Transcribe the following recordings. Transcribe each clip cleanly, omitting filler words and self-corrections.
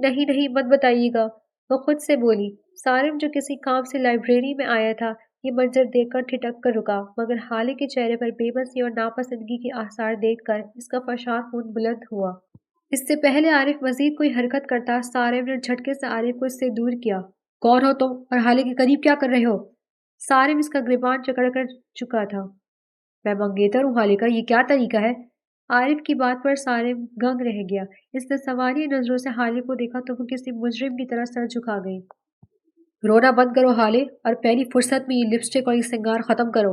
نہیں نہیں مت بتائیے گا، وہ خود سے بولی۔ سارم جو کسی کام سے لائبریری میں آیا تھا یہ منظر دیکھ کر ٹھٹک کر رکا، مگر حالے کے چہرے پر بے بسی اور ناپسندگی کے آثار دیکھ کر اس کا فشار خون بلند ہوا۔ اس سے پہلے عارف مزید کوئی حرکت کرتا سارم نے جھٹکے سے عارف کو اس سے دور کیا۔ کون ہو تم اور حالے کے قریب کیا کر رہے ہو؟ سارم اس کا گریبان جکڑ کر چکا تھا۔ میں منگیتر ہوں حالے کا، یہ کیا طریقہ ہے؟ عارف کی بات پر سارم گنگ رہ گیا۔ اس نے سوالیہ نظروں سے حالے کو دیکھا تو وہ کسی مجرم کی طرح سر جھکا گئی۔ رونا بند کرو حالے، اور پہلی فرصت میں یہ لپسٹک اور یہ سنگار ختم کرو۔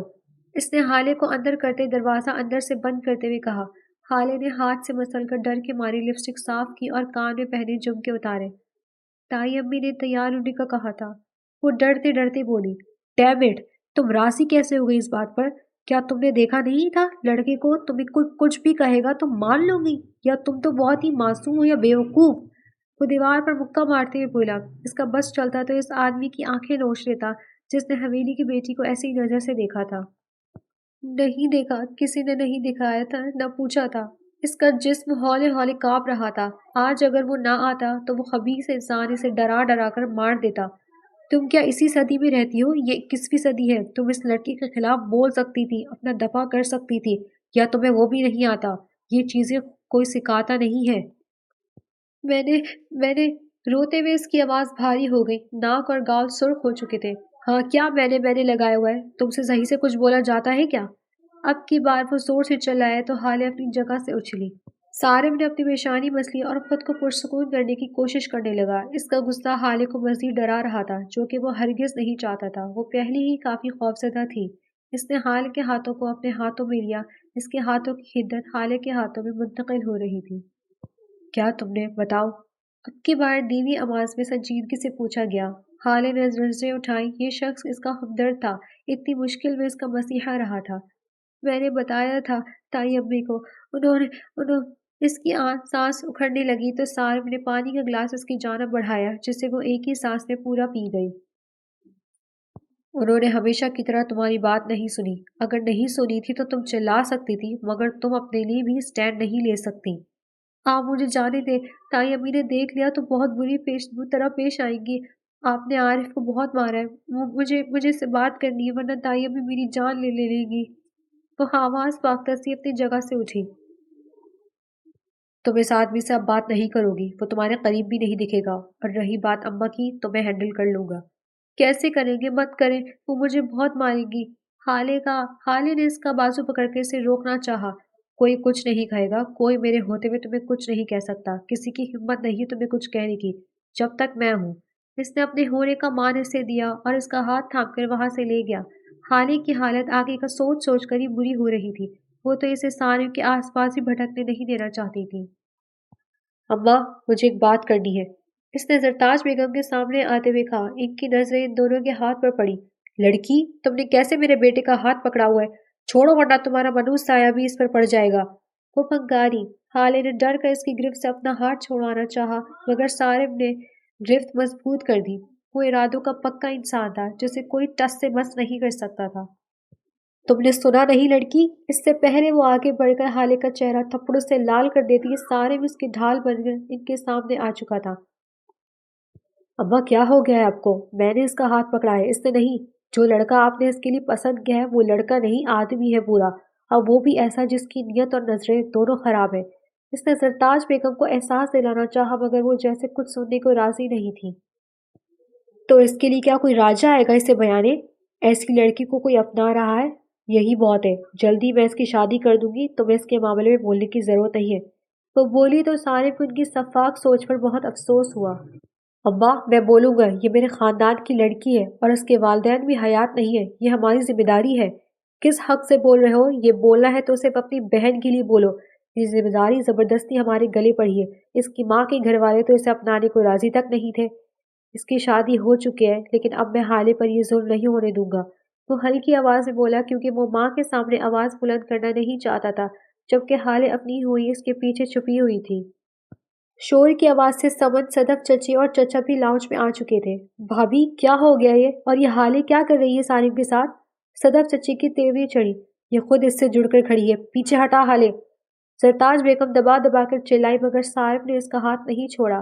اس نے حالے کو اندر کرتے دروازہ اندر سے بند کرتے ہوئے کہا۔ حالے نے ہاتھ سے مسل کر ڈر کے ماری لپسٹک صاف کی اور کان میں پہنے جھمکے اتارے۔ تائی امی نے تیار ہونے کا کہا تھا۔ وہ ڈرتے ڈرتے بولی، ڈیم اٹ، تم راضی کیسے ہو گئی اس بات پر؟ کیا تم نے دیکھا نہیں تھا لڑکے کو؟ تمہیں کوئی کچھ بھی کہے گا تم مان لو گی، یا تم تو بہت ہی معصوم ہو یا بیوقوف؟ وہ دیوار پر مکہ مارتے ہوئے بولا۔ اس کا بس چلتا تو اس آدمی کی آنکھیں نوچ لیتا جس نے حویلی کی بیٹی کو ایسی نظر سے دیکھا تھا۔ نہیں دیکھا، کسی نے نہیں دکھایا تھا، نہ پوچھا تھا۔ اس کا جسم ہولے ہولے کانپ رہا تھا۔ آج اگر وہ نہ آتا تو وہ خبیث انسان اسے ڈرا ڈرا کر مار دیتا۔ تم کیا اسی صدی میں رہتی ہو؟ یہ 21ویں صدی ہے۔ تم اس لڑکی کے خلاف بول سکتی تھی، اپنا دفاع کر سکتی تھی، یا تمہیں وہ بھی نہیں آتا؟ یہ چیزیں کوئی سکھاتا نہیں ہے۔ میں نے روتے ہوئے اس کی آواز بھاری ہو گئی، ناک اور گال سرخ ہو چکے تھے۔ ہاں کیا میں نے لگایا ہوا ہے؟ تم سے صحیح سے کچھ بولا جاتا ہے کیا؟ اب کی بار وہ زور سے چلایا تو حالے اپنی جگہ سے اچھلی۔ سارم نے اپنی پیشانی مسلی اور خود کو پرسکون کرنے کی کوشش کرنے لگا۔ اس کا غصہ حالے کو مزید ڈرا رہا تھا، جو کہ وہ ہرگز نہیں چاہتا تھا۔ وہ پہلے ہی کافی خوفزدہ تھی۔ اس نے حالے کے ہاتھوں کو اپنے ہاتھوں میں لیا۔ اس کے ہاتھوں کی حدت حالے کے ہاتھوں میں منتقل ہو رہی تھی۔ کیا تم نے؟ بتاؤ۔ اب کی بار دھیمی آواز میں سنجیدگی سے پوچھا گیا۔ حالے نے نظریں اٹھائیں۔ یہ شخص اس کا ہمدرد تھا، اتنی مشکل میں اس کا مسیحا رہا تھا۔ میں نے بتایا تھا تائی امی کو، انہوں اس کی سانس اکھڑنے لگی تو سارم نے پانی کا گلاس اس کی جانب بڑھایا، جسے وہ ایک ہی سانس میں پورا پی گئی۔ انہوں نے ہمیشہ کی طرح تمہاری بات نہیں سنی۔ اگر نہیں سنی تھی تو تم چلا سکتی تھی، مگر تم اپنے لیے بھی سٹینڈ نہیں لے سکتی۔ آپ مجھے جانے دیں، تائی امی نے دیکھ لیا تو بہت طرح پیش آئیں گی۔ آپ نے عارف کو بہت مارا ہے، مجھے سے بات کرنی ہے، ورنہ تائی امی میری جان لے لیں گی۔ وہ آواز پاکتا سی اپنی جگہ سے اٹھی۔ تم اس آدمی سے اب بات نہیں کرو گی، وہ تمہارے قریب بھی نہیں دکھے گا، اور رہی بات اماں کی تو میں ہینڈل کر لوں گا۔ کیسے کریں گے؟ مت کریں، وہ مجھے بہت مارے گی۔ حالے نے اس کا بازو پکڑ کے اسے روکنا چاہا۔ کوئی کچھ نہیں کہے گا، کوئی میرے ہوتے ہوئے تمہیں کچھ نہیں کہہ سکتا، کسی کی ہمت نہیں تمہیں کچھ کہنے کی، جب تک میں ہوں۔ اس نے اپنے ہونے کا مان اسے دیا اور اس کا ہاتھ تھام کر وہاں سے لے گیا۔ حالے کی حالت آگے کا سوچ سوچ کر ہی بری ہو رہی تھی۔ وہ تو اسے سارم کے آس پاس بھی بھٹکنے نہیں دینا چاہتی تھی۔ اماں، مجھے ایک بات کرنی ہے، اس نے زرتاج بیگم کے سامنے آتے ہوئے کہا۔ ان کی نظریں ان دونوں کے ہاتھ پر پڑی۔ لڑکی، تم نے کیسے میرے بیٹے کا ہاتھ پکڑا ہوا ہے؟ چھوڑو ورنہ تمہارا منوس سایہ بھی اس پر پڑ جائے گا۔ وہ پھنکاری۔ حالے نے ڈر کر اس کی گرفت سے اپنا ہاتھ چھڑوانا چاہا، مگر سارم نے گرفت مضبوط کر دی۔ وہ ارادوں کا پکا انسان تھا، جسے کوئی ٹس سے مس نہیں کر سکتا تھا۔ تم نے سنا نہیں لڑکی؟ اس سے پہلے وہ آگے بڑھ کر حالے کا چہرہ تھپڑوں سے لال کر دیتی، سارم اس کی ڈھال بن کر ان کے سامنے آ چکا تھا۔ اماں کیا ہو گیا ہے آپ کو؟ میں نے اس کا ہاتھ پکڑا ہے، اس نے نہیں۔ جو لڑکا آپ نے اس کے لیے پسند کیا ہے وہ لڑکا نہیں، آدمی ہے پورا، اور وہ بھی ایسا جس کی نیت اور نظریں دونوں خراب ہیں۔ اس نے زرتاج بیگم کو احساس دلانا چاہا، مگر وہ جیسے کچھ سننے کو راضی نہیں تھی۔ تو اس کے لیے کیا کوئی راجہ آئے گا اسے بیانے؟ ایسی لڑکی کو کوئی اپنا رہا ہے، یہی بہت ہے۔ جلدی میں اس کی شادی کر دوں گی، تمہیں اس کے معاملے میں بولنے کی ضرورت نہیں ہے۔ وہ بولی تو سارے کو ان کی شفاف سوچ پر بہت افسوس ہوا۔ اماں، میں بولوں گا، یہ میرے خاندان کی لڑکی ہے اور اس کے والدین بھی حیات نہیں ہے، یہ ہماری ذمہ داری ہے۔ کس حق سے بول رہے ہو؟ یہ بولنا ہے تو صرف اپنی بہن کے لیے بولو۔ یہ ذمہ داری زبردستی ہمارے گلے پڑی ہے۔ اس کی ماں کے گھر والے تو اسے اپنانے کو راضی تک نہیں تھے۔ اس کی شادی ہو چکی ہے، لیکن اب میں حالے پر یہ ظلم نہیں ہونے دوں گا۔ وہ ہلکی آواز میں بولا، کیونکہ وہ ماں کے سامنے آواز بلند کرنا نہیں چاہتا تھا، جبکہ حالے اپنی ہوئی اس کے پیچھے چھپی ہوئی تھی۔ شور کی آواز سے سمن، صدف چچی اور چچا بھی لاؤنج میں آ چکے تھے۔ بھابھی، کیا ہو گیا یہ؟ اور یہ حالے کیا کر رہی ہے سارم کے ساتھ؟ صدف چچی کی تیوری چڑھی۔ یہ خود اس سے جڑ کر کھڑی ہے، پیچھے ہٹا حالے۔ زرتاج بیگم دبا دبا کر چلائی، مگر سارم نے اس کا ہاتھ نہیں چھوڑا۔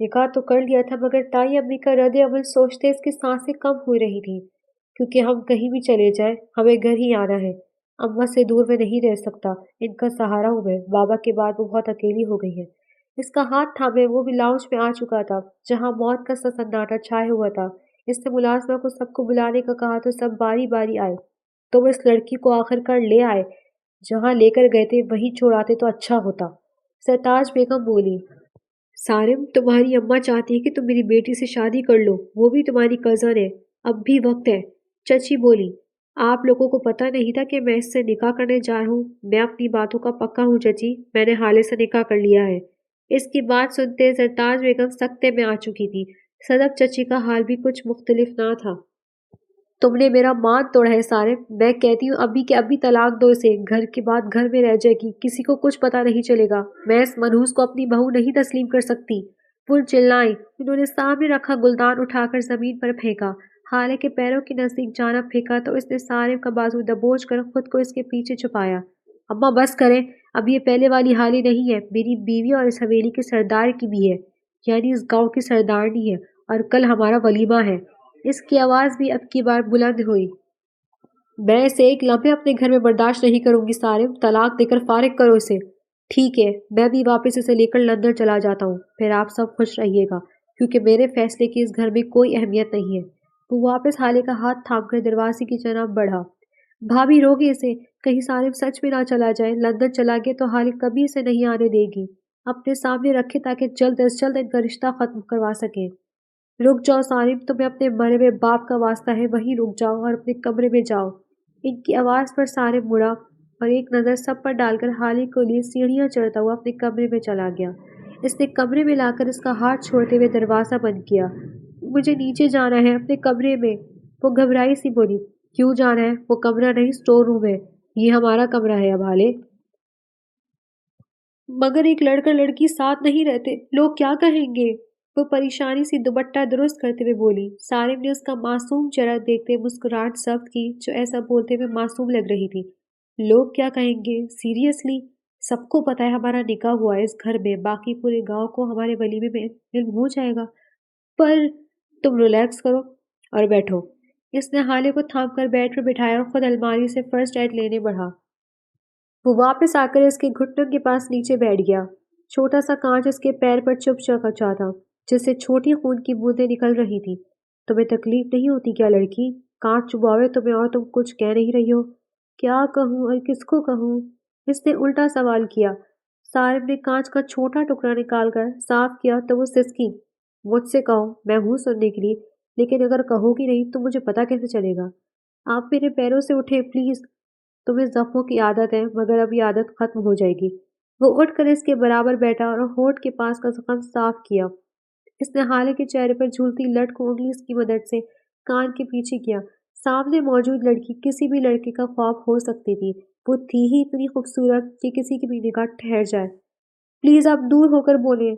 نکاح تو کر لیا تھا مگر تائی امی کا رد عمل سوچتے اس کی سانسیں کم ہو رہی تھیں، کیونکہ ہم کہیں بھی چلے جائیں ہمیں گھر ہی آنا ہے۔ اماں سے دور میں نہیں رہ سکتا، ان کا سہارا ہوں میں، بابا کے بعد وہ بہت اکیلی ہو گئی ہے۔ اس کا ہاتھ تھامے وہ بھی لاؤنج میں آ چکا تھا جہاں موت کا سا سناٹا چھائے ہوا تھا۔ اس نے ملازمہ کو سب کو بلانے کا کہا تو سب باری باری آئے۔ تم اس لڑکی کو آخر کار لے آئے، جہاں لے کر گئے تھے وہیں چھوڑاتے تو اچھا ہوتا۔ سرتاج بیگم بولی، سارم تمہاری اماں چاہتی ہے کہ تم میری بیٹی سے شادی کر لو، وہ بھی تمہاری کزن ہے، اب بھی وقت ہے۔ چچی بولی، آپ لوگوں کو پتہ نہیں تھا کہ میں اس سے نکاح کرنے جا رہا ہوں؟ میں اپنی باتوں کا پکا ہوں چچی، میں نے حالے سے نکاح کر لیا ہے۔ اس کی بات سنتے سرتاج بیگم سکتے میں آ چکی تھی۔ صدف چچی کا حال بھی کچھ مختلف نہ تھا۔ تم نے میرا مان توڑا ہے سارے، میں کہتی ہوں ابھی کہ ابھی طلاق دو اسے، گھر کے بعد گھر میں رہ جائے گی، کسی کو کچھ پتا نہیں چلے گا، میں اس منحوس کو اپنی بہو نہیں تسلیم کر سکتی۔ وہ چلائیں، انہوں نے سامنے رکھا گلدان اٹھا کر زمین پر پھینکا، حالے کے پیروں کے نزدیک جانا پھینکا تو اس نے سارے کا بازو دبوچ کر خود کو اس کے پیچھے چھپایا۔ اماں بس کریں، اب یہ پہلے والی حالی نہیں ہے، میری بیوی اور اس حویلی کے سردار کی بھی ہے، یعنی اس گاؤں کی سردارنی ہے، اور کل ہمارا ولیمہ ہے۔ اس کی آواز بھی اب کی بار بلند ہوئی۔ میں اسے ایک لمحے اپنے گھر میں برداشت نہیں کروں گی سارم، طلاق دے کر فارغ کرو اسے۔ ٹھیک ہے، میں بھی واپس اسے لے کر لندن چلا جاتا ہوں، پھر آپ سب خوش رہیے گا، کیونکہ میرے فیصلے کی اس گھر میں کوئی اہمیت نہیں ہے۔ وہ واپس حالے کا ہاتھ تھام کر دروازے کی جانب بڑھا۔ بھابھی روگے اسے، کہیں سارم سچ میں نہ چلا جائے، لندن چلا گیا تو حالے کبھی اسے نہیں آنے دے گی۔ اپنے سامنے رکھے تاکہ جلد از جلد ان کا رشتہ ختم کروا سکیں۔ رک جاؤ سارم، تمہیں اپنے مرے ہوئے باپ کا واسطہ ہے، وہیں رک جاؤ اور اپنے کمرے میں جاؤ۔ ان کی آواز پر سارم مڑا اور ایک نظر سب پر ڈال کر حالے کو لیے سیڑھیاں چڑھتا ہوا اپنے کمرے میں چلا گیا۔ اس نے کمرے میں لا کر اس کا ہاتھ چھوڑتے ہوئے دروازہ بند کیا۔ مجھے نیچے جانا ہے، اپنے کمرے میں۔ وہ گھبرائی سی بولی، کیوں جانا ہے؟ وہ کمرہ نہیں، اسٹور روم ہے، یہ ہمارا کمرہ ہے اب حالے۔ مگر ایک لڑکا لڑکی ساتھ نہیں رہتے، لوگ کیا کہیں گے؟ وہ پریشانی سے دوپٹہ درست کرتے ہوئے بولی۔ سارم نے اس کا معصوم چہرہ دیکھتے مسکراہٹ ضبط کی جو ایسا بولتے ہوئے معصوم لگ رہی تھی۔ لوگ کیا کہیں گے؟ سیریسلی؟ سب کو پتا ہے ہمارا نکاح ہوا ہے اس گھر میں، باقی پورے گاؤں کو ہمارے ولیمے میں علم ہو جائے گا۔ پر تم ریلیکس کرو اور بیٹھو۔ اس نے حالے کو تھام کر بیڈ پر بٹھایا اور خود الماری سے فرسٹ ایڈ لینے بڑھا۔ وہ واپس آ کر اس کے گھٹنوں کے پاس نیچے بیٹھ گیا۔ چھوٹا سا کانچ اس کے پیر پر چپ چکا تھا، جس سے چھوٹی خون کی بوندیں نکل رہی تھی۔ تمہیں تکلیف نہیں ہوتی کیا لڑکی؟ کانچ چبھاوے تمہیں اور تم کچھ کہہ نہیں رہی ہو۔ کیا کہوں اور کس کو کہوں؟ اس نے الٹا سوال کیا۔ سارم نے کانچ کا چھوٹا ٹکڑا نکال کر صاف کیا تو وہ سسکی۔ مجھ سے کہو، میں ہوں سننے کے لیے، لیکن اگر کہو گی نہیں تو مجھے پتا کیسے چلے گا؟ آپ میرے پیروں سے اٹھے پلیز، تمہیں زخموں کی عادت ہے مگر اب یہ عادت ختم ہو جائے گی۔ وہ اٹھ کر اس کے برابر بیٹھا اور ہونٹ کے پاس کا زخم صاف کیا۔ اس نے حالے کے چہرے پر جھولتی لٹ کو انگلی کی مدد سے کان کے پیچھے کیا۔ سامنے موجود لڑکی کسی بھی لڑکے کا خواب ہو سکتی تھی، وہ تھی ہی اتنی خوبصورت کہ کسی کی بھی نگاہ ٹھہر جائے۔ پلیز آپ دور ہو کر بولیں۔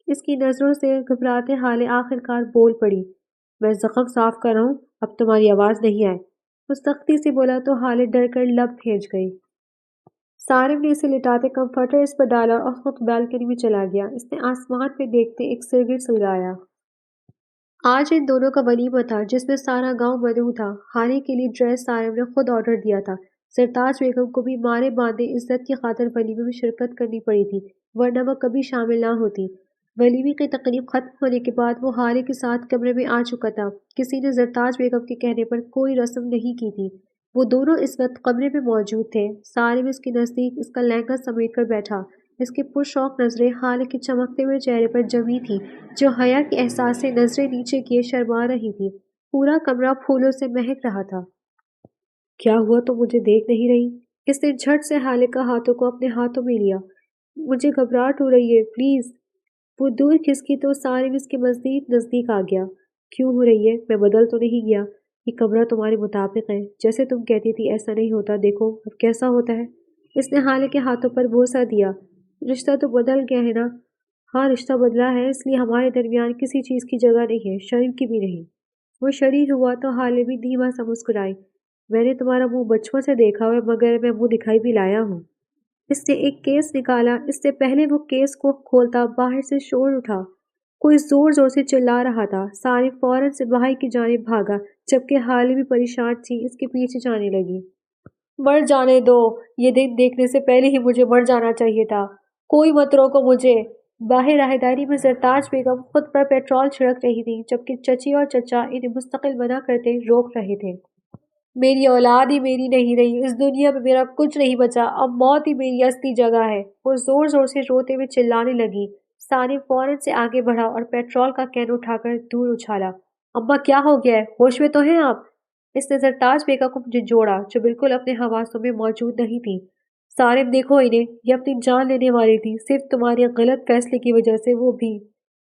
اس کی نظروں سے گھبراتے حالے آخر کار بول پڑی، میں زخم صاف کر رہا ہوں، اب تمہاری آواز نہیں آئے۔ وہ سختی سے بولا تو حالے ڈر کر لب بھیج گئی۔ سارم نے اسے لٹاتے کمفرٹر اس پر ڈالا اور خود بالکنی میں چلا گیا۔ اس نے آسمان پہ دیکھتے ایک سگریٹ سلگایا۔ آج ان دونوں کا ولیمہ تھا جس میں سارا گاؤں مدعو تھا۔ حالے کے لیے ڈریس سارم نے خود آرڈر دیا تھا۔ سرتاج بیگم کو بھی مارے باندھے عزت کی خاطر ولیمے میں شرکت کرنی پڑی تھی، ورنہ وہ کبھی شامل نہ ہوتی۔ ولیمے کی تقریب ختم ہونے کے بعد وہ حالے کے ساتھ کمرے میں آ چکا تھا۔ کسی نے سرتاج بیگم کے کہنے پر کوئی رسم نہیں کی تھی۔ وہ دونوں اس وقت کمرے میں موجود تھے۔ سارم اس کے نزدیک اس کا لہنگا سمیٹ کر بیٹھا۔ اس کی پرشوق نظریں حالے کے چمکتے ہوئے چہرے پر جمی تھیں جو حیا کے احساس سے نظریں نیچے کیے شرما رہی تھی۔ پورا کمرہ پھولوں سے مہک رہا تھا۔ کیا ہوا، تم مجھے دیکھ نہیں رہی؟ اس نے جھٹ سے حالے کا ہاتھوں کو اپنے ہاتھوں میں لیا۔ مجھے گھبراہٹ ہو رہی ہے، پلیز۔ وہ دور کھسکی تو سارم اس کے مزید نزدیک آ گیا۔ کیوں ہو رہی ہے؟ میں بدل تو نہیں گیا؟ یہ کمرہ تمہارے مطابق ہے، جیسے تم کہتی تھی ایسا نہیں ہوتا، دیکھو اب کیسا ہوتا ہے۔ اس نے حالے کے ہاتھوں پر بوسہ دیا۔ رشتہ تو بدل گیا ہے نا؟ ہاں رشتہ بدلا ہے، اس لیے ہمارے درمیان کسی چیز کی جگہ نہیں ہے، شرم کی بھی نہیں۔ وہ شریر ہوا تو حالے بھی دھیما سا مسکرائی۔ میں نے تمہارا منہ بچپن سے دیکھا ہوا مگر میں منہ دکھائی بھی لایا ہوں۔ اس نے ایک کیس نکالا۔ اس سے پہلے وہ کیس کو کھولتا باہر سے شور اٹھا۔ کوئی زور زور سے چلا رہا تھا۔ سارے فوراً سے بھائی کی جانب بھاگا، جبکہ حالے بھی پریشان تھی، اس کے پیچھے جانے لگی۔ مر جانے دو، یہ دن دیکھنے سے پہلے ہی مجھے مر جانا چاہیے تھا، کوئی مت روکو مجھے۔ باہر راہداری میں زرتاج بیگم خود پر پیٹرول چھڑک رہی تھی، جبکہ چچی اور چچا انہیں مستقل منع کرتے روک رہے تھے۔ میری اولاد ہی میری نہیں رہی، اس دنیا میں میرا کچھ نہیں بچا، اب موت ہی میری اصلی جگہ ہے۔ وہ زور زور سے روتے ہوئے چلانے لگی۔ ثانیہ فوراً سے آگے بڑھا اور پیٹرول کا کین اٹھا کر دور اچھالا۔ اماں کیا ہو گیا ہے؟ ہوش میں تو ہیں آپ؟ اس نے زرتاج بیگم کو جھنجھوڑا، جو بالکل اپنے حواسوں میں موجود نہیں تھی۔ سارم دیکھو انہیں، یہ اپنی جان لینے والی تھی، صرف تمہارے غلط فیصلے کی وجہ سے وہ بھی۔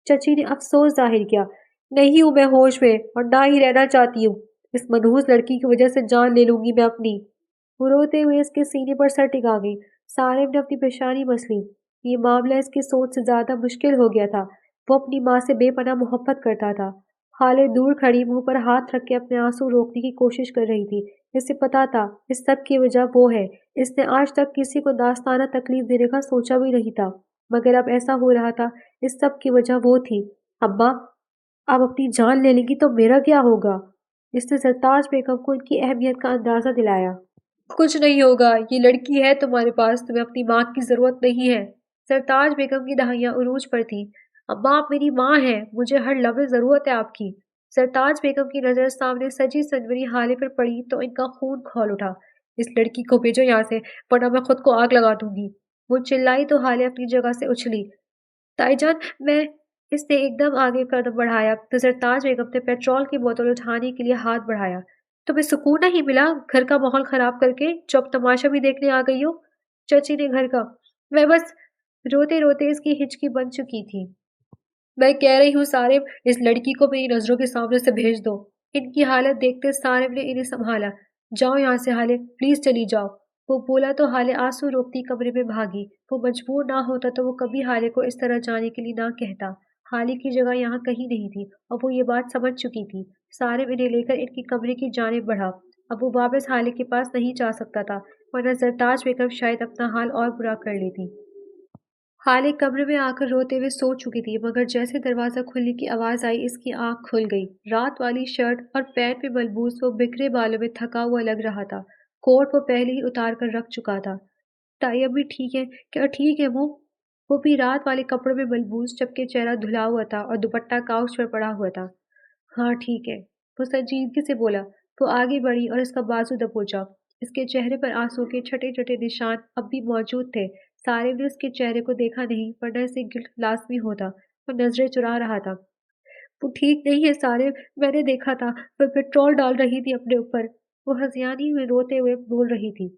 چچی نے افسوس ظاہر کیا۔ نہیں ہوں میں ہوش میں، اور نہ ہی رہنا چاہتی ہوں، اس منحوس لڑکی کی وجہ سے جان لے لوں گی میں اپنی۔ وہ روتے ہوئے اس کے سینے پر سر ٹکا گئی۔ سارم نے اپنی پیشانی مس لی۔ یہ معاملہ اس کی سوچ سے زیادہ مشکل ہو گیا تھا۔ وہ اپنی ماں سے بے پناہ محبت کرتا تھا۔ خالے دور کھڑی منہ پر ہاتھ رکھ کے اپنے آنسو روکنے کی کوشش کر رہی تھی۔ اسے پتا تھا اس سب کی وجہ وہ ہے۔ اس نے آج تک کسی کو داستانہ تکلیف دینے کا سوچا بھی نہیں تھا، مگر اب ایسا ہو رہا تھا، اس سب کی وجہ وہ تھی۔ اماں آپ اپنی جان لے لیں گی تو میرا کیا ہوگا؟ اس نے زرتاج بیگم کو ان کی اہمیت کا اندازہ دلایا۔ کچھ نہیں ہوگا، یہ لڑکی ہے تمہارے پاس، تمہیں اپنی ماں کی ضرورت نہیں ہے۔ سرتاج بیگم کی دہائیاں عروج پر تھیں۔ اماں آپ میری ماں ہیں، مجھے ہر لمحے ضرورت ہے آپ کی۔ سرتاج بیگم کی نظر سامنے سجی سنوری حالے پر پڑی تو ان کا خون کھول اٹھا۔ اس لڑکی کو بھیجو یہاں سے، ورنہ میں خود کو آگ لگا دوں گی۔ وہ چلائی تو حالے اپنی جگہ سے اچھلی۔ تائی جان میں، اس نے ایک دم آگے قدم بڑھایا تو سرتاج بیگم نے پیٹرول کی بوتل اٹھانے کے لیے ہاتھ بڑھایا۔ تمہیں سکون نہیں ملا گھر کا ماحول خراب کر کے، جو اب تماشا بھی دیکھنے آ گئی ہو؟ چچی نے گھر کا، میں بس، روتے روتے اس کی ہچکی بن چکی تھی۔ میں کہہ رہی ہوں سارم، اس لڑکی کو میری نظروں کے سامنے سے بھیج دو۔ ان کی حالت دیکھتے سارم نے انہیں سنبھالا۔ جاؤ یہاں سے حالے، پلیز چلی جاؤ۔ وہ بولا تو حالے آنسو روکتی کمرے میں بھاگی۔ وہ مجبور نہ ہوتا تو وہ کبھی حالے کو اس طرح جانے کے لیے نہ کہتا۔ حالے کی جگہ یہاں کہیں نہیں تھی اور وہ یہ بات سمجھ چکی تھی۔ سارم انہیں لے کر ان کی کمرے کی جانب بڑھا۔ اب وہ واپس حالے کے پاس نہیں جا سکتا تھا، ورنہ زرتاج بیگم شاید اپنا حال اور برا کر لیتی۔ حالے کمرے میں آ کر روتے ہوئے سو چکی تھی، مگر جیسے دروازہ کھلنے کی آواز آئی اس کی آنکھ کھل گئی۔ رات والی شرٹ اور پینٹ میں ملبوس وہ بکھرے بالوں میں تھکا ہوا لگ رہا تھا۔ کوٹ وہ پہلے ہی اتار کر رکھ چکا تھا۔ ٹائی اب بھی ٹھیک ہے کیا؟ ٹھیک ہے وہ بھی رات والے کپڑوں میں ملبوس، جبکہ چہرہ دھلا ہوا تھا اور دوپٹہ کاؤچ پر پڑا ہوا تھا۔ ہاں ٹھیک ہے، وہ سنجیدگی سے بولا۔ وہ آگے بڑھی اور اس کا بازو دبوچا۔ اس کے چہرے پر آنسو کے چھٹے چھٹے نشان اب بھی موجود تھے۔ سارے نے اس کے چہرے کو دیکھا نہیں، ورنہ اسے گلٹ لازمی ہوتا۔ وہ نظریں چرا رہا تھا۔ وہ ٹھیک نہیں ہے سارے، میں نے دیکھا تھا، وہ پیٹرول ڈال رہی تھی اپنے اوپر۔ وہ ہذیانی میں روتے ہوئے بول رہی تھی۔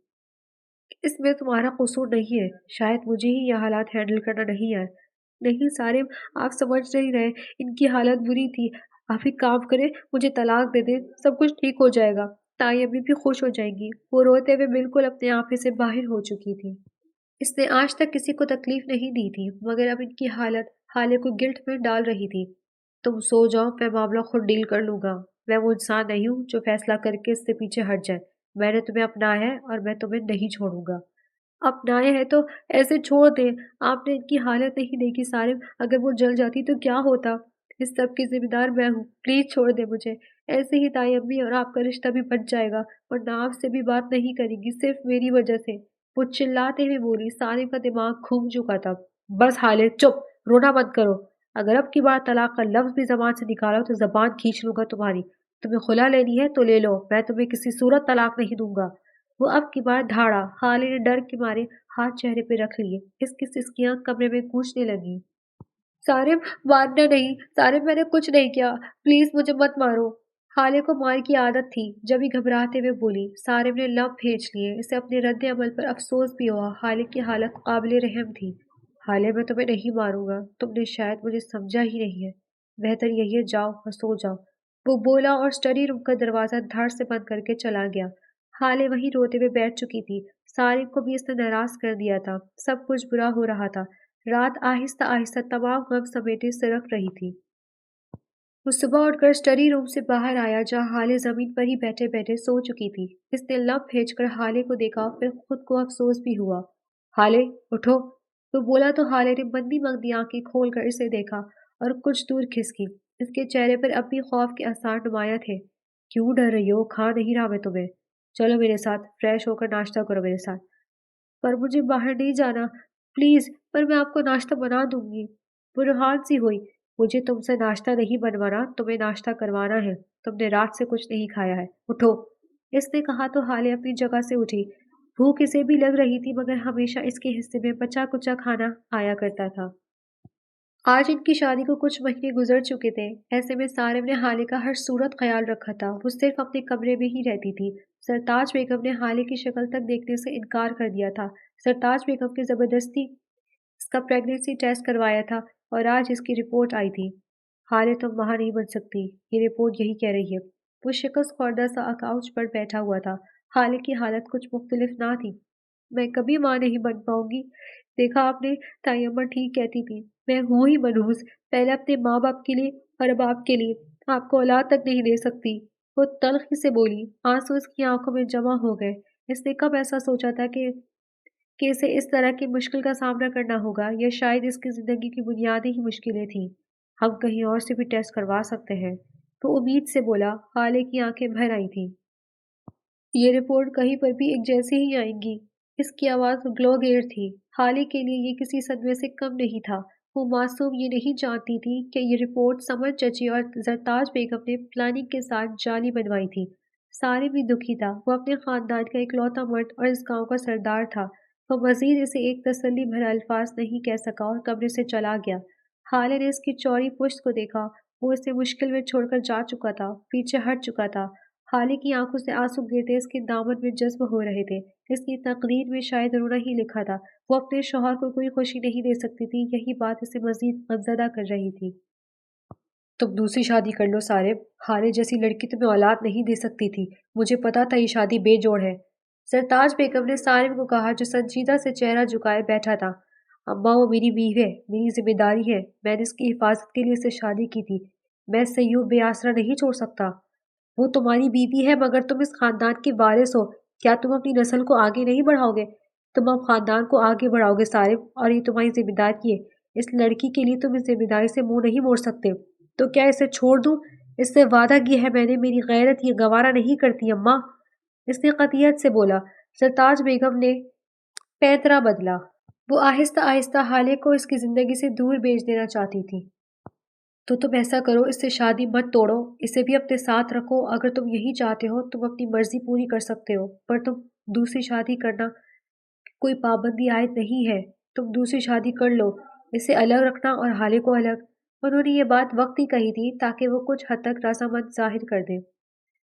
اس میں تمہارا قصور نہیں ہے، شاید مجھے ہی یہ حالات ہینڈل کرنا نہیں ہے۔ نہیں سارے، آپ سمجھ نہیں رہے، ان کی حالت بری تھی۔ آپ ایک کام کریں، مجھے طلاق دے دیں، سب کچھ ٹھیک ہو جائے گا، تائی ابھی بھی خوش ہو جائیں گی۔ وہ روتے ہوئے بالکل اپنے آپ سے باہر ہو چکی تھی۔ اس نے آج تک کسی کو تکلیف نہیں دی تھی، مگر اب ان کی حالت حالے کو گلٹ میں ڈال رہی تھی۔ تم سو جاؤ، میں معاملہ خود ڈیل کر لوں گا۔ میں وہ انسان نہیں ہوں جو فیصلہ کر کے اس سے پیچھے ہٹ جائے۔ میں نے تمہیں اپنایا ہے اور میں تمہیں نہیں چھوڑوں گا۔ اپنایا ہے تو ایسے چھوڑ دیں، آپ نے ان کی حالت نہیں دیکھی سارم، اگر وہ جل جاتی تو کیا ہوتا؟ اس سب کی ذمہ دار میں ہوں، پلیز چھوڑ دیں مجھے۔ ایسے ہی تائی امی اور آپ کا رشتہ بھی بچ جائے گا، ورنہ آپ سے بھی بات نہیں کرے گی، صرف میری وجہ سے۔ وہ چلاتے ہوئے بولی۔ سارم کا دماغ گھوم چکا تھا۔ بس حالے چپ، رونا بند کرو۔ اگر اب کی بار طلاق کا لفظ بھی زبان سے نکالا تو زبان کھینچ لوں گا تمہاری۔ تمہیں خلا لینی ہے تو لے لو، میں تمہیں کسی صورت طلاق نہیں دوں گا۔ وہ اب کی بار دھاڑا۔ حالے نے ڈر کے مارے ہاتھ چہرے پہ رکھ لیے۔ اس کی سسکیاں کمرے میں گونجنے لگی۔ سارم مارنا نہیں، سارم میں نے کچھ نہیں کیا، پلیز مجھے مت مارو۔ حالے کو مار کی عادت تھی، جب ہی گھبراتے ہوئے بولی۔ سارم نے لب بھیج لیے۔ اسے اپنے رد عمل پر افسوس بھی ہوا۔ حالے کی حالت قابل رحم تھی۔ حالے میں تمہیں نہیں ماروں گا، تم نے شاید مجھے سمجھا ہی نہیں ہے، بہتر یہی ہے جاؤ اور سو جاؤ۔ وہ بولا اور اسٹڈی روم کا دروازہ دھڑ سے بند کر کے چلا گیا۔ حالے وہیں روتے ہوئے بیٹھ چکی تھی۔ سارم کو بھی اس نے ناراض کر دیا تھا۔ سب کچھ برا ہو رہا تھا۔ رات آہستہ آہستہ تمام غم سمیٹے سرک رہی تھی۔ وہ صبح اٹھ کر اسٹڈی روم سے باہر آیا، جہاں حالے زمین پر ہی بیٹھے بیٹھے سو چکی تھی۔ اس نے لب بھیج کر حالے کو دیکھا، پھر خود کو افسوس بھی ہوا۔ حالے اٹھو، وہ بولا تو حالے نے مندی مندی آنکھیں کھول کر اسے دیکھا اور کچھ دور کھسکی۔ اس کے چہرے پر اب بھی خوف کے آثار نمایاں تھے۔ کیوں ڈر رہی ہو؟ کھا نہیں رہا میں تمہیں۔ چلو میرے ساتھ، فریش ہو کر ناشتہ کرو میرے ساتھ۔ پر مجھے باہر نہیں جانا، پلیز، پر میں آپ کو ناشتہ بنا دوں گی۔ برہان سی ہوئی، مجھے تم سے ناشتہ نہیں بنوانا، تمہیں ناشتہ کروانا ہے۔ تم نے رات سے کچھ نہیں کھایا ہے، اٹھو۔ اس نے کہا تو حالے اپنی جگہ سے اٹھی۔ بھوک اسے بھی لگ رہی تھی مگر ہمیشہ اس کے حصے میں بچا کچا کھانا آیا کرتا تھا۔ آج ان کی شادی کو کچھ مہینے گزر چکے تھے، ایسے میں سارم نے حالے کا ہر صورت خیال رکھا تھا۔ وہ صرف اپنے کمرے میں ہی رہتی تھی۔ سرتاج بیگم نے حالے کی شکل تک دیکھنے سے انکار کر دیا تھا۔ سرتاج بیگم کی زبردستی اس کا پریگننسی ٹیسٹ کروایا تھا اور آج اس کی رپورٹ آئی تھی۔ حالے تم ماں نہیں بن سکتی، یہ رپورٹ یہی کہہ رہی ہے۔ وہ شکست خوردہ سا اکاؤچ پر بیٹھا ہوا تھا۔ حالے کی حالت کچھ مختلف نہ تھی۔ میں کبھی ماں نہیں بن پاؤں گی، دیکھا آپ نے، تائی اماں ٹھیک کہتی تھی، میں ہوں ہی منحوس، پہلے اپنے ماں باپ کے لیے اور اب آپ کے لیے، آپ کو اولاد تک نہیں دے سکتی۔ وہ تلخی سے بولی، آنسو اس کی آنکھوں میں جمع ہو گئے۔ اس نے کب ایسا سوچا تھا کہ اسے اس طرح کی مشکل کا سامنا کرنا ہوگا، یا شاید اس کی زندگی کی بنیادی ہی مشکلیں تھیں۔ ہم کہیں اور سے بھی ٹیسٹ کروا سکتے ہیں، تو امید سے بولا۔ حالے کی آنکھیں بھر آئی تھیں۔ یہ رپورٹ کہیں پر بھی ایک جیسی ہی آئیں گی۔ اس کی آواز گلو گیر تھی۔ حالے کے لیے یہ کسی صدمے سے کم نہیں تھا۔ وہ معصوم یہ نہیں جانتی تھی کہ یہ رپورٹ سمر چچی اور زرتاج بیگم نے پلاننگ کے ساتھ جعلی بنوائی تھی۔ سارے بھی دکھی تھا۔ وہ اپنے خاندان کا اکلوتا مرد اور اس گاؤں کا سردار تھا۔ وہ مزید اسے ایک تسلی بھرا الفاظ نہیں کہہ سکا اور کمرے سے چلا گیا۔ حالے نے اس کی چوڑی پشت کو دیکھا۔ وہ اسے مشکل میں چھوڑ کر جا چکا تھا، پیچھے ہٹ چکا تھا۔ حالے کی آنکھوں سے آنسو گرتے اس کے دامن میں جذب ہو رہے تھے۔ اس کی تقریر میں شاید رونا ہی لکھا تھا۔ وہ اپنے شوہر کو کوئی خوشی نہیں دے سکتی تھی، یہی بات اسے مزید غمزدہ کر رہی تھی۔ تم دوسری شادی کر لو سارے، حالے جیسی لڑکی تمہیں اولاد نہیں دے سکتی تھی، مجھے پتا تھا یہ شادی بے جوڑ ہے۔ سرتاج بیگم نے سارم کو کہا جو سنجیدہ سے چہرہ جھکائے بیٹھا تھا۔ اماں وہ میری بیوی ہے، میری ذمہ داری ہے، میں نے اس کی حفاظت کے لیے اسے شادی کی تھی، میں اسے یوں بے آسرا نہیں چھوڑ سکتا۔ وہ تمہاری بیوی ہے مگر تم اس خاندان کے وارث ہو، کیا تم اپنی نسل کو آگے نہیں بڑھاؤ گے؟ تم اب خاندان کو آگے بڑھاؤ گے سارم، اور یہ تمہاری ذمہ داری ہے۔ اس لڑکی کے لیے تم اس ذمہ داری سے منہ نہیں موڑ سکتے۔ تو کیا اسے چھوڑ دوں؟ اس سے وعدہ کیا ہے میں نے، میری غیرت یہ گوارا نہیں کرتی اماں، اس نے قطعیت سے بولا۔ سرتاج بیگم نے پیترا بدلا۔ وہ آہستہ آہستہ حالے کو اس کی زندگی سے دور بھیج دینا چاہتی تھی۔ تو تم ایسا کرو، اس سے شادی مت توڑو، اسے بھی اپنے ساتھ رکھو، اگر تم یہی چاہتے ہو تم اپنی مرضی پوری کر سکتے ہو، پر تم دوسری شادی کرنا کوئی پابندی عائد نہیں ہے، تم دوسری شادی کر لو، اسے الگ رکھنا اور حالے کو الگ۔ انہوں نے یہ بات وقت ہی کہی تھی تاکہ وہ کچھ حد تک رضامند ظاہر کر دیں۔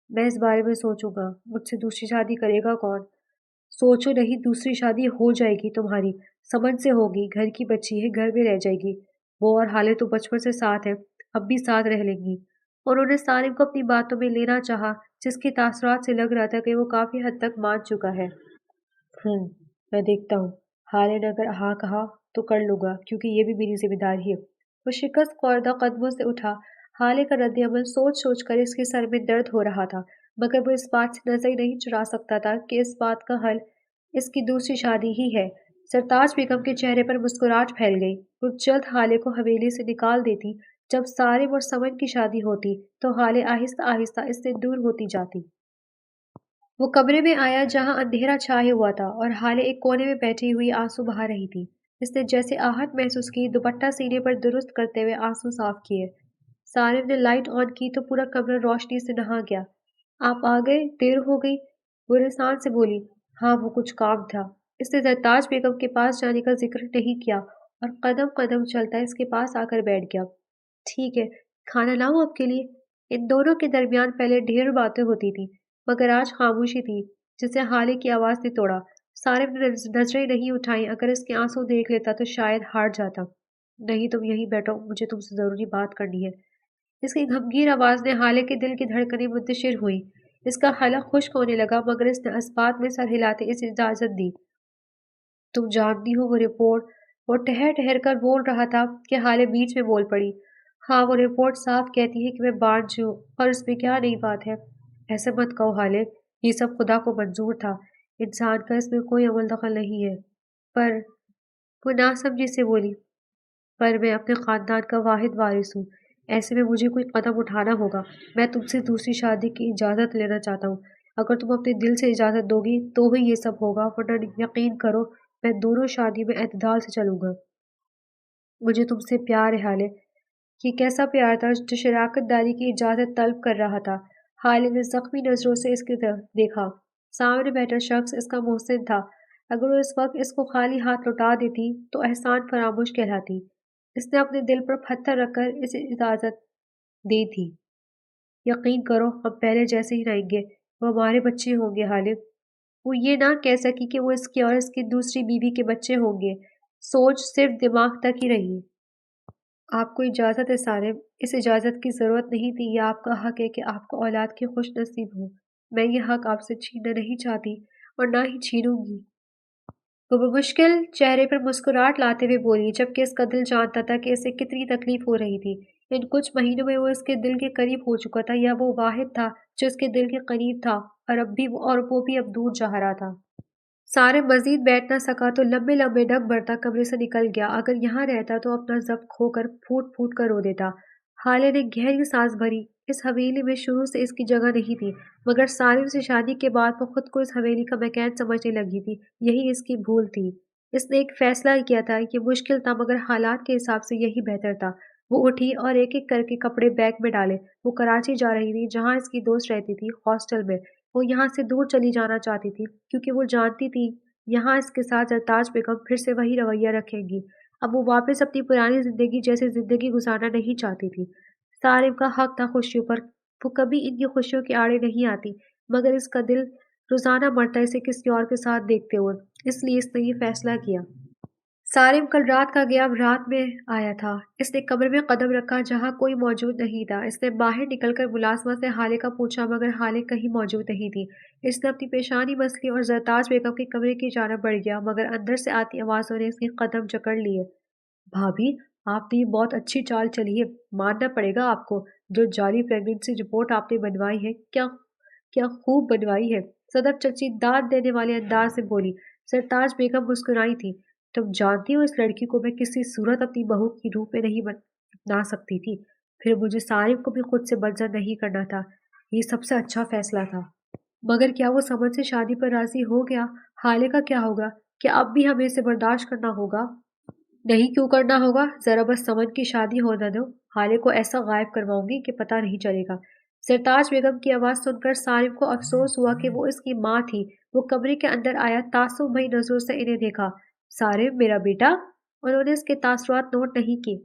میں اس بارے میں سوچوں گا، مجھ سے دوسری شادی کرے گا کون؟ سوچو نہیں، دوسری شادی ہو جائے گی تمہاری، سمجھ سے ہوگی، گھر کی بچی ہے، گھر میں رہ جائے گی، وہ اور حالے تو بچپن سے ساتھ ہیں، اب بھی ساتھ رہ لیں گی۔ انہوں نے سالم کو اپنی باتوں میں لینا چاہا، جس کے تاثرات سے لگ رہا تھا کہ وہ کافی حد تک مان چکا ہے۔ میں دیکھتا ہوں، حالے نے اگر ہاں کہا تو کر لوں گا، کیونکہ یہ بھی میری ذمہ داری ہے۔ وہ شکست خوردہ قدموں سے اٹھا۔ حالے کا رد عمل سوچ سوچ کر اس کے سر میں درد ہو رہا تھا، مگر وہ اس بات سے نظر نہیں چرا سکتا تھا کہ اس بات کا حل اس کی دوسری شادی ہی ہے۔ سرتاج بیگم کے چہرے پر مسکراہٹ پھیل گئی۔ وہ جلد حالے کو حویلی سے نکال دیتی۔ جب سارم اور سمن کی شادی ہوتی تو حالے آہستہ آہستہ اس سے دور ہوتی جاتی۔ وہ کمرے میں آیا جہاں اندھیرا چھائے ہوا تھا اور حالے ایک کونے میں بیٹھی ہوئی آنسو بہا رہی تھی۔ اس نے جیسے آہٹ محسوس کی، دوپٹہ سینے پر درست کرتے ہوئے آنسو صاف کیے۔ سارم نے لائٹ آن کی تو پورا کمرہ روشنی سے نہا گیا۔ آپ آ گئے، دیر ہو گئی، وہ رسان سے بولی۔ ہاں، وہ کچھ کام تھا۔ اس نے زرتاج بیگم کے پاس جانے کا ذکر نہیں کیا اور قدم قدم چلتا اس کے پاس آ کر بیٹھ گیا۔ ٹھیک ہے، کھانا لاؤں آپ کے لیے؟ ان دونوں کے درمیان پہلے ڈھیر باتیں ہوتی تھیں، مگر آج خاموشی تھی جسے حالے کی آواز نے توڑا۔ سارم نے نظریں نہیں اٹھائیں، اگر اس کے آنسو دیکھ لیتا تو شاید ہار جاتا۔ نہیں، تم یہیں بیٹھو، مجھے تم سے ضروری بات کرنی ہے۔ اس کی غمگین آواز نے حالے کے دل کی دھڑکنیں منتشر ہوئیں۔ اس کا حلق خشک ہونے لگا، مگر اس نے اسبات میں سر ہلاتے اسے اجازت دی۔ تم جانتی ہو وہ رپورٹ؟ وہ ٹھہر ٹھہر کر بول رہا تھا کہ حالے بیچ میں بول پڑی۔ ہاں، وہ رپورٹ صاف کہتی ہے کہ میں بانجھ ہوں، اور اس میں کیا نئی بات ہے؟ ایسے مت کہو حالے، یہ سب خدا کو منظور تھا، انسان کا اس میں کوئی عمل دخل نہیں ہے۔ پر وہ ناسمجھی سے بولی، پر میں اپنے خاندان کا واحد وارث ہوں، ایسے میں مجھے کوئی قدم اٹھانا ہوگا۔ میں تم سے دوسری شادی کی اجازت لینا چاہتا ہوں۔ اگر تم اپنے دل سے اجازت دو گی تو ہی یہ سب ہوگا، ورنہ یقین کرو میں دونوں شادی میں اعتدال سے چلوں گا۔ مجھے تم سے پیار ہے حالے۔ یہ کیسا پیار تھا جو شراکت داری کی اجازت طلب کر رہا تھا؟ حالے نے زخمی نظروں سے اس کی طرف دیکھا۔ سامنے بیٹھا شخص اس کا محسن تھا۔ اگر وہ اس وقت اس کو خالی ہاتھ لوٹا دیتی تو احسان فراموش کہلاتی۔ اس نے اپنے دل پر پتھر رکھ کر اسے اجازت دی تھی۔ یقین کرو ہم پہلے جیسے ہی رہیں گے، وہ ہمارے بچے ہوں گے حالے۔ وہ یہ نہ کہہ سکی کہ وہ اس کی اور اس کی دوسری بیوی کے بچے ہوں گے۔ سوچ صرف دماغ تک ہی رہی۔ آپ کو اجازت ہے سالم، اس اجازت کی ضرورت نہیں تھی، یہ آپ کا حق ہے کہ آپ کو اولاد کی خوش نصیب ہو۔ میں یہ حق آپ سے چھیننا نہیں چاہتی اور نہ ہی چھینوں گی۔ وہ بمشکل چہرے پر مسکراہٹ لاتے ہوئے بولی، جبکہ اس کا دل جانتا تھا کہ اسے کتنی تکلیف ہو رہی تھی۔ ان کچھ مہینوں میں وہ اس کے دل کے قریب ہو چکا تھا، یا وہ واحد تھا جو اس کے دل کے قریب تھا، اور وہ بھی اب دور جا رہا تھا۔ سارے مزید بیٹھ نہ سکا تو لمبے لمبے ڈگ بھرتا کمرے سے نکل گیا۔ اگر یہاں رہتا تو اپنا ضبط کھو کر پھوٹ پھوٹ کر رو دیتا۔ حالے نے گہری سانس بھری۔ اس حویلی میں شروع سے اس کی جگہ نہیں تھی، مگر سالم سے شادی کے بعد وہ خود کو اس حویلی کا مکین سمجھنے لگی تھی۔ یہی اس کی بھول تھی۔ اس نے ایک فیصلہ کیا تھا، یہ مشکل تھا مگر حالات کے حساب سے یہی بہتر تھا۔ وہ اٹھی اور ایک ایک کر کے کپڑے بیگ میں ڈالے۔ وہ کراچی جا رہی تھی جہاں اس کی دوست رہتی تھی، ہاسٹل میں۔ وہ یہاں سے دور چلی جانا چاہتی تھی کیونکہ وہ جانتی تھی یہاں اس کے ساتھ زرتاج بیگم پھر سے وہی رویہ رکھیں گی۔ اب وہ واپس اپنی پرانی زندگی جیسی زندگی گزارنا نہیں چاہتی تھی۔ سالم کا حق تھا خوشیوں پر، وہ کبھی ان کی خوشیوں کے آڑے نہیں آتی، مگر اس کا دل روزانہ مرتا اسے کسی اور کے ساتھ دیکھتے ہوئے، اس لیے اس نے یہ فیصلہ کیا۔ سالم کل رات کا گیا، اب رات میں آیا تھا۔ اس نے کمرے میں قدم رکھا جہاں کوئی موجود نہیں تھا۔ اس نے باہر نکل کر ملازمہ سے حالے کا پوچھا مگر حالے کہیں موجود نہیں تھی۔ اس نے اپنی پیشانی مسلی اور زرتاج بیگم کے کمرے کی جانب بڑھ گیا، مگر اندر سے آتی آوازوں نے اس کے قدم جکڑ لیے۔ بھابھی، آپ نے یہ بہت اچھی چال چلی ہے، ماننا پڑے گا آپ کو۔ جو جعلی پریگننسی رپورٹ آپ نے بنوائی ہے، کیا کیا خوب بنوائی ہے، صدف چچی داد دینے والے انداز سے بولی۔ سرتاج بیگم مسکرائی تھی۔ تم جانتی ہو اس لڑکی کو میں کسی صورت اپنی بہو کی روح میں نہیں اپنا سکتی تھی، پھر مجھے سالم کو بھی خود سے بدزن نہیں کرنا تھا، یہ سب سے اچھا فیصلہ تھا۔ مگر کیا وہ سمن سے شادی پر راضی ہو گیا؟ حالے کا کیا ہوگا؟ کیا اب بھی ہمیں اسے برداشت کرنا ہوگا؟ نہیں، کیوں کرنا ہوگا؟ ذرا بس سمن کی شادی ہونا دو، حالے کو ایسا غائب کرواؤں گی کہ پتہ نہیں چلے گا۔ سرتاج بیگم کی آواز سن کر سالم کو افسوس ہوا کہ وہ اس کی ماں تھی۔ وہ کمرے کے اندر آیا، تعصب بھری نظروں سے انہیں دیکھا۔ سالم میرا بیٹا؟ انہوں نے اس کے تاثرات نوٹ نہیں کیے۔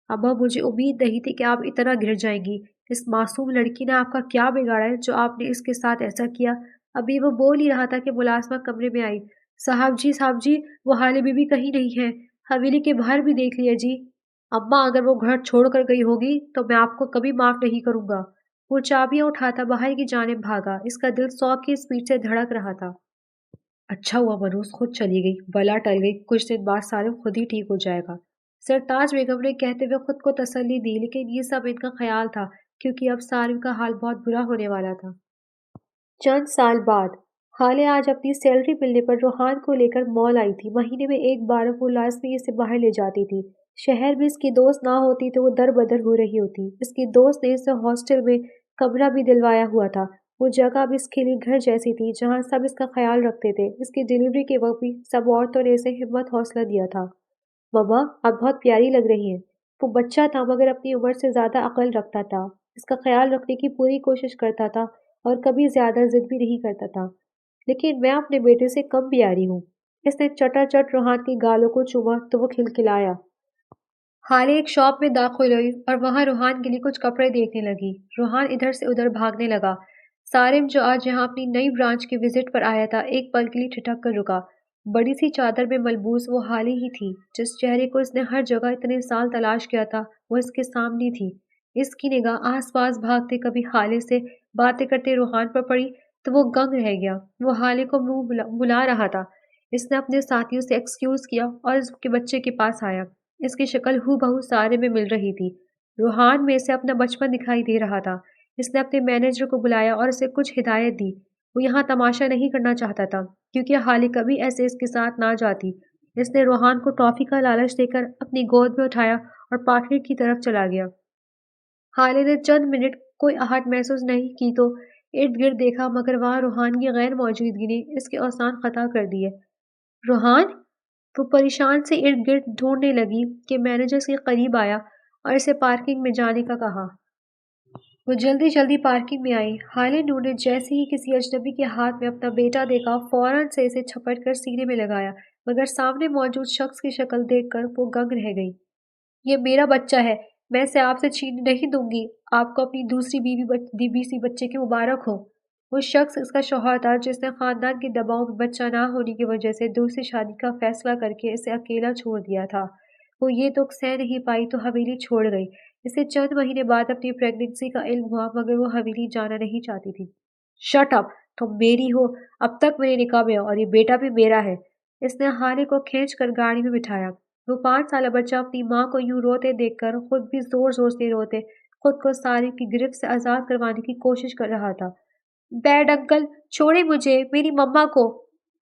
اماں، مجھے امید نہیں تھی کہ آپ اتنا گر جائیں گی۔ اس معصوم لڑکی نے آپ کا کیا بگاڑا ہے جو آپ نے اس کے ساتھ ایسا کیا؟ ابھی وہ بول ہی رہا تھا کہ ملازمہ کمرے میں آئی۔ صاحب جی، وہ حالے بی بی کہیں نہیں ہے، حویلی کے باہر بھی دیکھ لیا جی۔ اماں، اگر وہ گھر چھوڑ کر گئی ہوگی تو میں آپ کو کبھی معاف نہیں کروں گا۔ وہ چابیاں اٹھاتا باہر کی جانب بھاگا، اس کا دل 100 کی سپیڈ سے دھڑک رہا تھا۔ اچھا ہوا منوس خود چلی گئی، بلا ٹل گئی، کچھ دن بعد سالم خود ہی ٹھیک ہو جائے گا۔ سرتاج بیگم نے کہتے ہوئے خود کو تسلی دی، لیکن یہ سب ان کا خیال تھا کیونکہ اب سالم کا حال بہت برا ہونے والا تھا۔ چند سال بعد حالے آج اپنی سیلری ملنے پر روحان کو لے کر مال آئی تھی۔ مہینے میں ایک بار وہ لازمی اسے باہر لے جاتی تھی۔ شہر میں اس کی دوست نہ ہوتی تو وہ در بدر ہو رہی ہوتی۔ اس کی دوست نے اسے ہاسٹل میں کمرہ بھی دلوایا ہوا تھا۔ وہ جگہ اب اس کے لیے گھر جیسی تھی جہاں سب اس کا خیال رکھتے تھے۔ اس کی ڈیلیوری کے وقت بھی سب عورتوں نے اسے ہمت حوصلہ دیا تھا۔ مما، آپ بہت پیاری لگ رہی ہیں۔ وہ بچہ تھا مگر اپنی عمر سے زیادہ عقل رکھتا تھا۔ اس کا خیال رکھنے کی پوری کوشش کرتا تھا اور کبھی زیادہ ضد بھی نہیں کرتا تھا۔ لیکن میں اپنے بیٹے سے کم پیاری ہوں۔ اس نے چٹا چٹ روحان کی گالوں کو چوما تو وہ کھلکھلایا۔ حالے ایک شاپ میں داخل ہوئی اور وہاں روحان کے لیے کچھ کپڑے دیکھنے لگی۔ روحان ادھر سے ادھر بھاگنے لگا۔ سالم جو آج یہاں اپنی نئی برانچ کی وزٹ پر آیا تھا، ایک پل کے لیے ٹھٹک کر رکا۔ بڑی سی چادر میں ملبوس وہ حالے ہی تھی جس چہرے کو اس نے ہر جگہ اتنے سال تلاش کیا تھا، وہ اس کے سامنے تھی۔ اس کی نگاہ آس پاس بھاگتے کبھی حالے سے باتیں کرتے روحان پر پڑی تو وہ گنگ رہ گیا۔ وہ حالے کو منہ بلا رہا تھا۔ اس نے اپنے ساتھیوں سے ایکسکیوز کیا اور اس کے بچے کے پاس آیا۔ اس کی شکل ہو بہو سارے میں مل رہی تھی۔ روحان میں اسے اپنا بچپن دکھائی دے رہا تھا۔ اس نے اپنے مینیجر کو بلایا اور اسے کچھ ہدایت دی۔ وہ یہاں تماشا نہیں کرنا چاہتا تھا کیونکہ حالے کبھی ایسے اس کے ساتھ نہ جاتی۔ اس نے روحان کو ٹافی کا لالچ دے کر اپنی گود میں اٹھایا اور پارکنگ کی طرف چلا گیا۔ حالے نے چند منٹ کوئی آہٹ محسوس نہیں کی تو ارد گرد دیکھا، مگر وہاں روحان کی غیر موجودگی نے اس کے اوزان خطا کر دیے۔ روحان؟ وہ پریشان سے ارد گرد ڈھونڈنے لگی کہ مینیجر کے قریب آیا اور اسے پارکنگ میں جانے کا کہا۔ وہ جلدی جلدی پارکنگ میں آئی۔ حالے نور نے جیسے ہی کسی اجنبی کے ہاتھ میں اپنا بیٹا دیکھا، فوراً سے اسے چھپٹ کر سینے میں لگایا، مگر سامنے موجود شخص کی شکل دیکھ کر وہ گنگ رہ گئی۔ یہ میرا بچہ ہے، میں اسے آپ سے چھین نہیں دوں گی۔ آپ کو اپنی دوسری بیوی سی بچے کی مبارک ہو۔ وہ شخص اس کا شوہر تھا جس نے خاندان کے دباؤ میں بچہ نہ ہونے کی وجہ سے دوسری شادی کا فیصلہ کر کے اسے اکیلا چھوڑ دیا تھا۔ وہ یہ دکھ سہ نہیں پائی تو حویلی چھوڑ گئی۔ اسے چند مہینے بعد اپنی پریگننسی کا علم ہوا، مگر وہ حویلی جانا نہیں چاہتی تھی۔ Shut up! تم میری ہو، اب تک میرے نکاح میں ہو، اور یہ بیٹا بھی میرا ہے۔ اس نے حالے کو کھینچ کر گاڑی میں بٹھایا۔ وہ 5 سالہ بچہ اپنی ماں کو یوں روتے دیکھ کر خود بھی زور زور سے روتے خود کو سارم کی گرفت سے آزاد کروانے کی کوشش کر رہا تھا۔ ڈیڈ انکل، چھوڑے مجھے، میری مما کو۔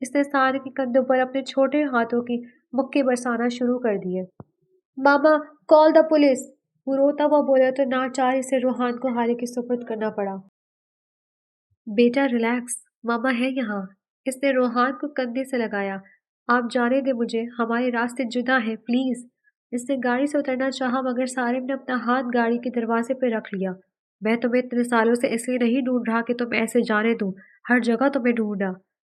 اس نے سارم کے کندھوں پر اپنے چھوٹے ہاتھوں کی مکے برسانا شروع کر دیے۔ ماما، کال دا پولیس! وہ روتا ہوا بولا تو ناچار اسے روحان کو حالے کے سپرد کرنا پڑا۔ بیٹا ریلیکس، ماما ہے یہاں۔ اس نے روحان کو کندھے سے لگایا۔ آپ جانے دیں مجھے، ہمارے راستے جدا ہیں، پلیز۔ اس نے گاڑی سے اترنا چاہا، مگر سارم نے اپنا ہاتھ گاڑی کے دروازے پہ رکھ لیا۔ میں تمہیں اتنے سالوں سے اس لیے نہیں ڈھونڈ رہا کہ تم ایسے جانے دوں، ہر جگہ تمہیں ڈھونڈا۔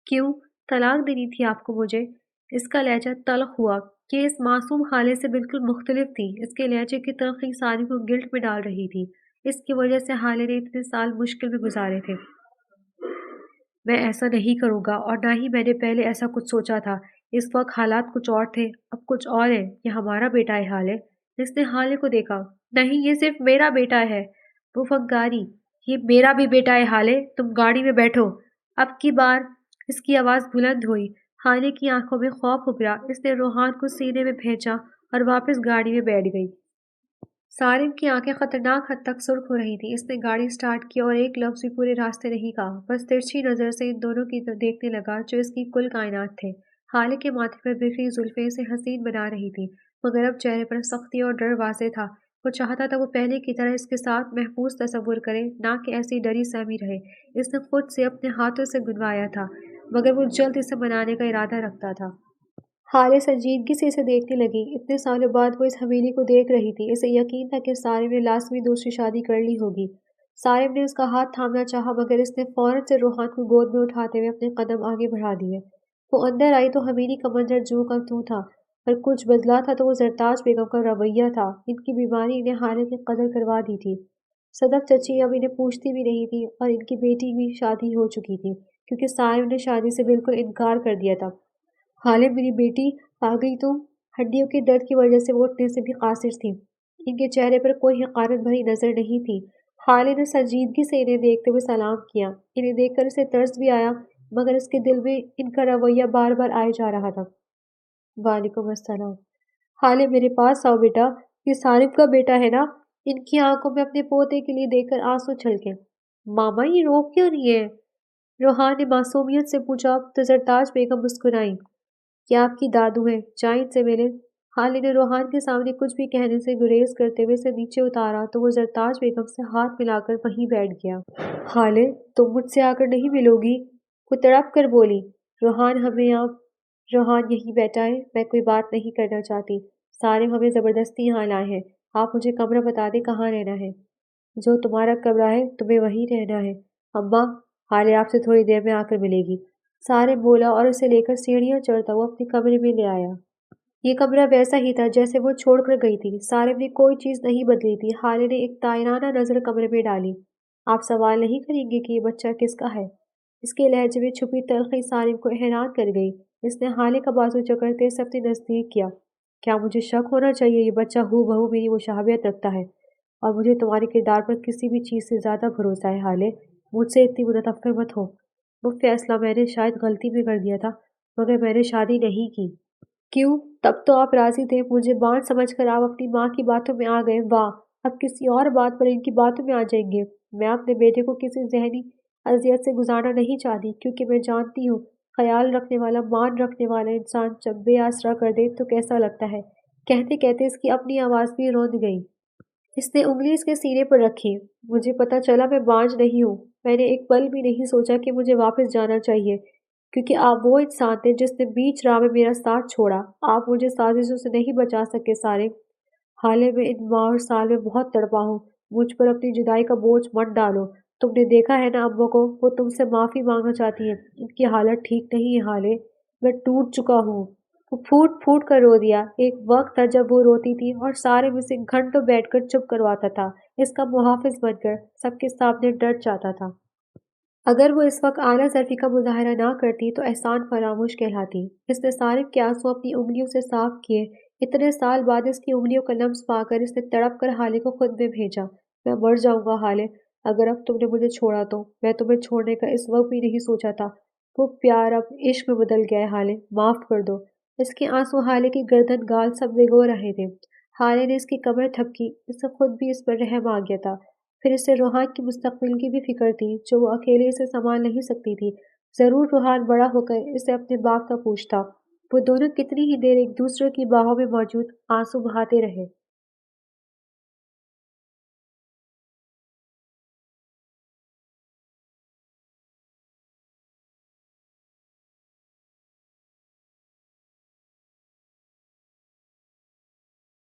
کیوں؟ طلاق دینی تھی آپ کو مجھے؟ اس کا لہجہ تلخ ہوا کہ اس معصوم حالے سے بالکل مختلف تھی۔ اس کے لہجے کی تلخی سارم کو گلٹ میں ڈال رہی تھی۔ اس کی وجہ سے حالے نے اتنے سال مشکل میں گزارے تھے۔ میں ایسا نہیں کروں گا، اور نہ ہی میں نے پہلے ایسا کچھ سوچا تھا۔ اس وقت حالات کچھ اور تھے، اب کچھ اور ہے۔ یہ ہمارا بیٹا ہے حالے۔ اس نے حالے کو دیکھا۔ نہیں، یہ صرف میرا بیٹا ہے۔ وہ فنکاری۔ یہ میرا بھی بیٹا ہے حالے، تم گاڑی میں بیٹھو۔ اب کی بار اس کی آواز بلند ہوئی۔ حالے کی آنکھوں میں خوف ابھرا۔ اس نے روحان کو سینے میں بھینچا اور واپس گاڑی میں بیٹھ گئی۔ سارم کی آنکھیں خطرناک حد تک سرخ ہو رہی تھیں۔ اس نے گاڑی سٹارٹ کی اور ایک لفظ بھی پورے راستے نہیں کہا، بس ترچھی نظر سے ان دونوں کی طرف دیکھنے لگا جو اس کی کل کائنات تھے۔ حالے کے ماتھے پر بکھری زلفیں اسے حسین بنا رہی تھیں، مگر اب چہرے پر سختی اور ڈر واضح تھا۔ وہ چاہتا تھا وہ پہلے کی طرح اس کے ساتھ محفوظ تصور کرے، نہ کہ ایسی ڈری سہمی رہے۔ اس نے خود سے اپنے ہاتھوں سے گنوایا تھا، مگر وہ جلد اسے منانے کا ارادہ رکھتا تھا۔ حالے سنجیدگی سے اسے دیکھنے لگی۔ اتنے سالوں بعد وہ اس حویلی کو دیکھ رہی تھی۔ اسے یقین تھا کہ سارم نے لازمی دوسری شادی کر لی ہوگی۔ سارم نے اس کا ہاتھ تھامنا چاہا، مگر اس نے فوراً سے روحان کو گود میں اٹھاتے ہوئے اپنے قدم آگے بڑھا دیے۔ وہ اندر آئی تو حویلی کا منظر جوں کا توں تھا، پر کچھ بدلا تھا تو وہ زرتاج بیگم کا رویہ تھا۔ ان کی بیماری انہیں حالے کی قدر کروا دی تھی۔ صدف چچی اب انہیں پوچھتی بھی نہیں تھی، اور ان کی بیٹی کی شادی ہو چکی تھی، کیونکہ سارم نے شادی سے بالکل انکار کر دیا تھا۔ حالے، میری بیٹی، آ گئی تم؟ ہڈیوں کے درد کی وجہ سے وہ اٹھنے سے بھی قاصر تھی۔ ان کے چہرے پر کوئی حقارت بھری نظر نہیں تھی۔ حالے نے سنجیدگی سے انہیں دیکھتے ہوئے سلام کیا۔ انہیں دیکھ کر اسے ترس بھی آیا، مگر اس کے دل میں ان کا رویہ بار بار آئے جا رہا تھا۔ وعلیکم السلام۔ حالے، میرے پاس آؤ بیٹا، یہ سارم کا بیٹا ہے نا؟ ان کی آنکھوں میں اپنے پوتے کے لیے دیکھ کر آنسو چھلکے۔ ماما، یہ رو کیوں نہیں ہے؟ روحان نے معصومیت سے پوچھا تو زرتاج بیگم مسکرائیں۔ کیا آپ کی دادو ہیں، جائیں ان سے ملیں۔ حالے نے روحان کے سامنے کچھ بھی کہنے سے گریز کرتے ہوئے اسے نیچے اتارا تو وہ زرتاج بیگم سے ہاتھ ملا کر وہیں بیٹھ گیا۔ حالے، تم مجھ سے آ کر نہیں ملو گی؟ وہ تڑپ کر بولی۔ روحان یہیں بیٹھا ہے، میں کوئی بات نہیں کرنا چاہتی۔ سارے ہمیں زبردستی یہاں لائے ہیں۔ آپ مجھے کمرہ بتا دیں کہاں رہنا ہے۔ جو تمہارا کمرہ ہے تمہیں وہیں رہنا ہے۔ اماں، حالے آپ سے تھوڑی دیر میں آ کر ملے گی۔ سارے بولا اور اسے لے کر سیڑھیاں چڑھتا وہ اپنے کمرے میں لے آیا۔ یہ کمرہ ویسا ہی تھا جیسے وہ چھوڑ کر گئی تھی۔ سارم نے کوئی چیز نہیں بدلی تھی۔ حالے نے ایک تائرانہ نظر کمرے میں ڈالی۔ آپ سوال نہیں کریں گے کہ یہ بچہ کس کا ہے؟ اس کے لہجے میں چھپی تلخی سارم کو حیران کر گئی۔ اس نے حالے کا بازو جکڑتے سے اپنے نزدیک کیا۔ کیا مجھے شک ہونا چاہیے؟ یہ بچہ ہو بہو میری مشابہت رکھتا ہے، اور مجھے تمہارے کردار پر کسی بھی چیز سے زیادہ بھروسہ ہے۔ حالے، مجھ سے اتنی متنفر مت ہو۔ وہ فیصلہ میں نے شاید غلطی میں کر دیا تھا، مگر میں نے شادی نہیں کی۔ کیوں؟ تب تو آپ راضی تھے، مجھے بانٹ سمجھ کر آپ اپنی ماں کی باتوں میں آ گئے۔ واہ، اب کسی اور بات پر ان کی باتوں میں آ جائیں گے۔ میں اپنے بیٹے کو کسی ذہنی اذیت سے گزارنا نہیں چاہتی، کیونکہ میں جانتی ہوں خیال رکھنے والا، مان رکھنے والا انسان جب بے آسرا کر دے تو کیسا لگتا ہے؟ کہتے کہتے اس کی اپنی آواز بھی روند گئی۔ اس نے انگلی اس کے سینے پر رکھی۔ مجھے پتا چلا میں بانجھ نہیں ہوں۔ میں نے ایک پل بھی نہیں سوچا کہ مجھے واپس جانا چاہیے، کیونکہ آپ وہ انسان تھے جس نے بیچ راہ میں میرا ساتھ چھوڑا۔ آپ مجھے سازشوں سے نہیں بچا سکے سارے۔ حالے میں ان ماہ اور سال میں بہت تڑپا ہوں۔ مجھ پر اپنی جدائی کا بوجھ مت ڈالو۔ تم نے دیکھا ہے نا اماں کو، وہ تم سے معافی مانگنا چاہتی ہیں۔ ان کی حالت ٹھیک نہیں ہے حالے۔ میں ٹوٹ چکا ہوں۔ وہ پھوٹ پھوٹ کر رو دیا۔ ایک وقت تھا جب وہ روتی تھی اور سارے میں سے گھنٹوں بیٹھ کر چپ کرواتا تھا، اس کا محافظ بن کر سب کے سامنے ڈٹ جاتا تھا۔ اگر وہ اس وقت اعلیٰ ظرفی کا مظاہرہ نہ کرتی تو احسان فراموش کہلاتی۔ اس نے صارف کے آنسو اپنی انگلیوں سے صاف کیے۔ اتنے سال بعد اس کی انگلیوں کا لمس پا کر اس نے تڑپ کر حالے کو خود میں بھیجا۔ میں مر جاؤں گا حالے، اگر اب تم نے مجھے چھوڑا تو۔ میں تمہیں چھوڑنے کا اس وقت بھی نہیں سوچا تھا۔ وہ پیار اب عشق میں بدل گیا ہے حالے، معاف کر دو۔ اس کے آنسو حالے کی گردن گال سب بھگو رہے تھے۔ حالے نے اس کی کمر تھپکی، اسے خود بھی اس پر رحم آ گیا تھا۔ پھر اسے روحان کی مستقبل کی بھی فکر تھی، جو وہ اکیلے اسے سنبھال نہیں سکتی تھی۔ ضرور روحان بڑا ہو کر اسے اپنے باپ کا پوچھتا۔ وہ دونوں کتنی ہی دیر ایک دوسرے کی باہوں میں موجود آنسو بہاتے رہے۔